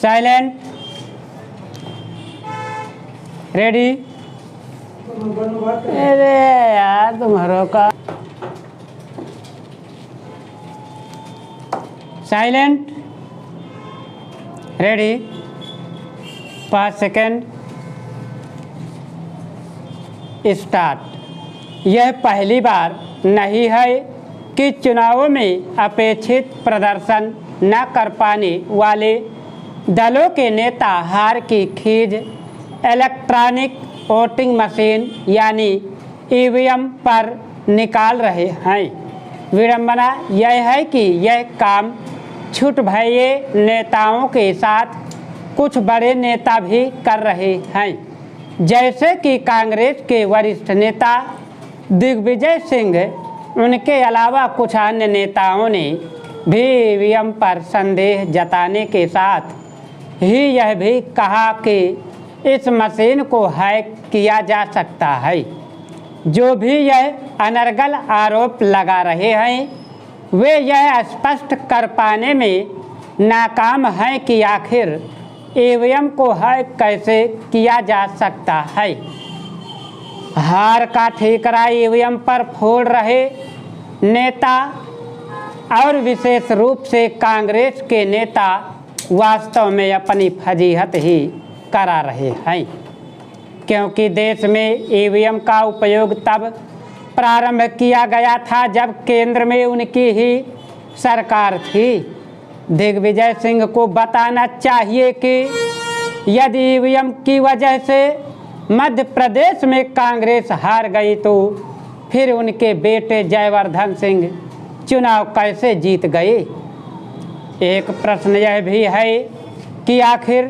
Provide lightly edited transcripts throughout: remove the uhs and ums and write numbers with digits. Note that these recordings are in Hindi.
Silent, ready. अरे यार तुम्हारों का साइलेंट, रेडी। 5 second, start. यह पहली बार नहीं है कि चुनावों में अपेक्षित प्रदर्शन न कर पाने वाले दलों के नेता हार की खींच इलेक्ट्रॉनिक वोटिंग मशीन यानी ईवीएम पर निकाल रहे हैं। विडंबना यह है कि यह काम छूट भये नेताओं के साथ कुछ बड़े नेता भी कर रहे हैं, जैसे कि कांग्रेस के वरिष्ठ नेता दिग्विजय सिंह। उनके अलावा कुछ अन्य नेताओं ने भी ईवीएम पर संदेह जताने के साथ ही यह भी कहा कि इस मशीन को हैक किया जा सकता है। जो भी यह अनर्गल आरोप लगा रहे हैं वे यह स्पष्ट कर पाने में नाकाम हैं कि आखिर ईवीएम को हैक कैसे किया जा सकता है। हार का ठिकरा ईवीएम पर फोड़ रहे नेता और विशेष रूप से कांग्रेस के नेता वास्तव में अपनी फजीहत ही करा रहे हैं, क्योंकि देश में ईवीएम का उपयोग तब प्रारंभ किया गया था जब केंद्र में उनकी ही सरकार थी। दिग्विजय सिंह को बताना चाहिए कि यदि ईवीएम की वजह से मध्य प्रदेश में कांग्रेस हार गई तो फिर उनके बेटे जयवर्धन सिंह चुनाव कैसे जीत गए। एक प्रश्न यह भी है कि आखिर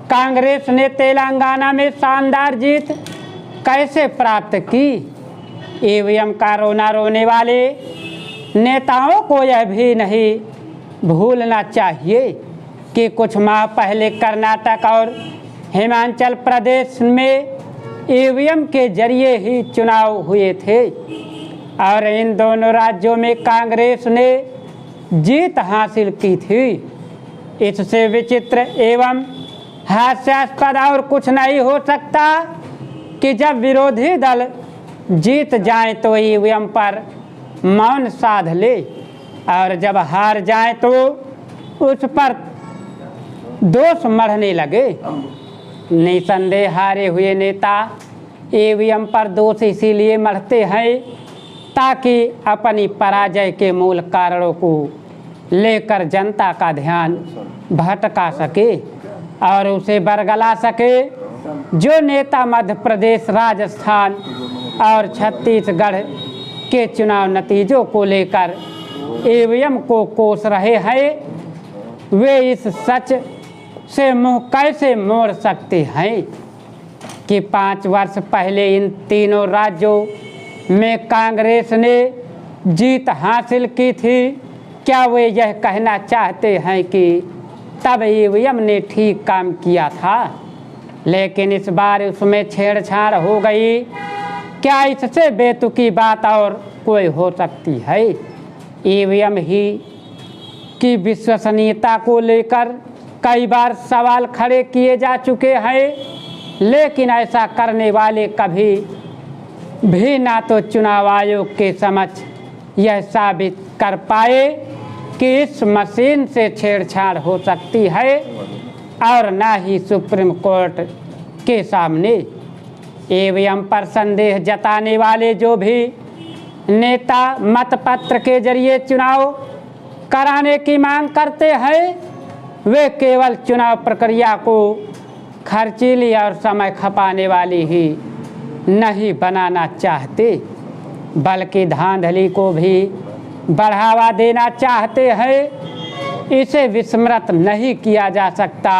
कांग्रेस ने तेलंगाना में शानदार जीत कैसे प्राप्त की। ईवीएम का रोना रोने वाले नेताओं को यह भी नहीं भूलना चाहिए कि कुछ माह पहले कर्नाटक और हिमाचल प्रदेश में ईवीएम के जरिए ही चुनाव हुए थे और इन दोनों राज्यों में कांग्रेस ने जीत हासिल की थी। इससे विचित्र एवं हास्यास्पद और कुछ नहीं हो सकता कि जब विरोधी दल जीत जाए तो ईवीएम पर मौन साध ले और जब हार जाए तो उस पर दोष मढ़ने लगे। निसंदेह हारे हुए नेता ईवीएम पर दोष इसीलिए मढ़ते हैं ताकि अपनी पराजय के मूल कारणों को लेकर जनता का ध्यान भटका सके और उसे बरगला सके। जो नेता मध्य प्रदेश, राजस्थान और छत्तीसगढ़ के चुनाव नतीजों को लेकर ईवीएम को कोस रहे हैं वे इस सच से मुंह कैसे मोड़ सकते हैं कि 5 वर्ष पहले इन तीनों राज्यों में कांग्रेस ने जीत हासिल की थी। क्या वे यह कहना चाहते हैं कि तब ईवीएम ने ठीक काम किया था लेकिन इस बार उसमें छेड़छाड़ हो गई। क्या इससे बेतुकी बात और कोई हो सकती है। ईवीएम ही की विश्वसनीयता को लेकर कई बार सवाल खड़े किए जा चुके हैं, लेकिन ऐसा करने वाले कभी भी ना तो चुनाव आयोग के समक्ष यह साबित कर पाए कि इस मशीन से छेड़छाड़ हो सकती है और ना ही सुप्रीम कोर्ट के सामने। ईवीएम पर संदेह जताने वाले जो भी नेता मतपत्र के जरिए चुनाव कराने की मांग करते हैं वे केवल चुनाव प्रक्रिया को खर्चीली और समय खपाने वाली ही नहीं बनाना चाहते बल्कि धांधली को भी बढ़ावा देना चाहते हैं। इसे विस्मृत नहीं किया जा सकता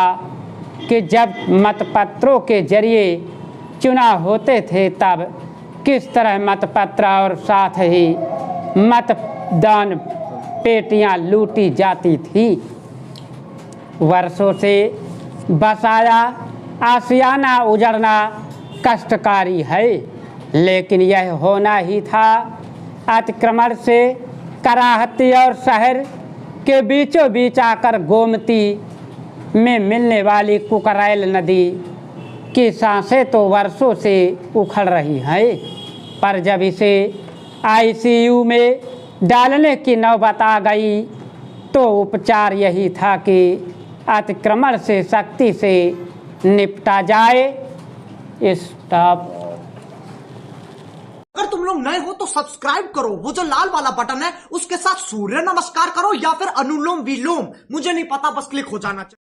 कि जब मतपत्रों के जरिए चुनाव होते थे तब किस तरह मतपत्र और साथ ही मतदान पेटियां लूटी जाती थी। वर्षों से बसाया आशियाना उजड़ना कष्टकारी है, लेकिन यह होना ही था। अतिक्रमण से कराहती और शहर के बीचों बीच आकर गोमती में मिलने वाली कुकरैल नदी की सांसें तो वर्षों से उखड़ रही हैं, पर जब इसे आईसीयू में डालने की नौबत आ गई तो उपचार यही था कि अतिक्रमण से सख्ती से निपटा जाए। स्टॉप। अगर तुम लोग नए हो तो सब्सक्राइब करो, वो जो लाल वाला बटन है उसके साथ सूर्य नमस्कार करो या फिर अनुलोम विलोम, मुझे नहीं पता, बस क्लिक हो जाना चाहिए।